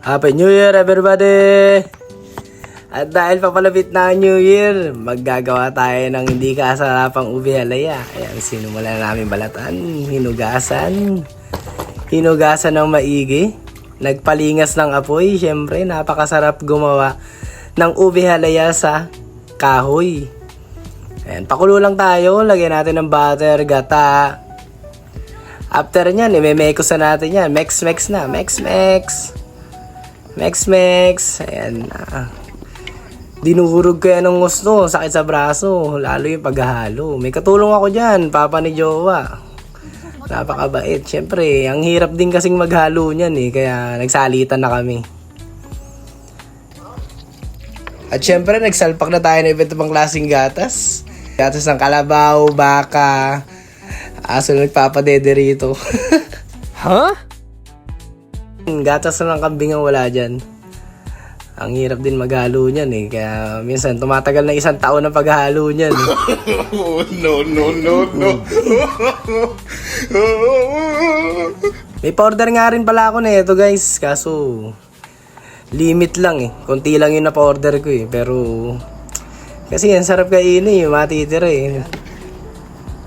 Happy New Year everybody! At dahil papalapit na ang New Year, maggagawa tayo ng hindi kasarapang ube halaya. Ayan, sinumulan namin balatan, hinugasan ng maigi, nagpalingas ng apoy. Siyempre, napakasarap gumawa ng ube halaya sa kahoy. Ayan, pakulo lang tayo, lagyan natin ng butter, gata. After nyan, imemekos na natin yan. Mex na, mex. Ayan. Dinuhurog ko yan ng gusto. Sakit sa braso. Lalo yung paghahalo. May katulong ako dyan. Papa ni Jowa. Napakabait. Siyempre, ang hirap din kasing maghalo niyan eh. Kaya nagsalitan na kami. At siyempre, nagsalpak na tayo ng iba't ibang klaseng gatas. Gatas ng kalabaw, baka. Aso na nagpapadede rito. Huh? Gatas na ng kambing ang wala dyan. Ang hirap din maghalo niyan eh. Kaya minsan tumatagal na 1 taon na paghalo niyan eh. No. May pa-order nga rin pala ako na ito guys. Kaso limit lang eh. Konti lang yung na-pa-order ko eh. Pero kasi ang sarap kainin eh. Matitira eh.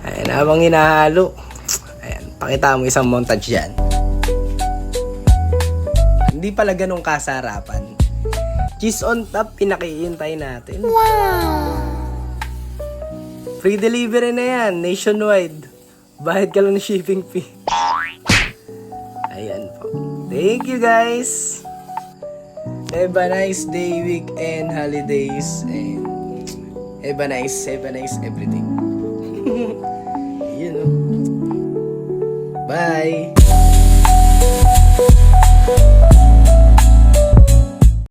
Ayan, habang hinahalo. Ayan, pakita mo isang montage dyan. Hindi pala ganun kasarapan. Cheese on top, pinakihintay natin. Wow! Free delivery na yan, nationwide. Bayad ka lang ng shipping fee. Ayan po. Thank you guys. Have a nice day, weekend, holidays, and have a nice everything. You know. Bye.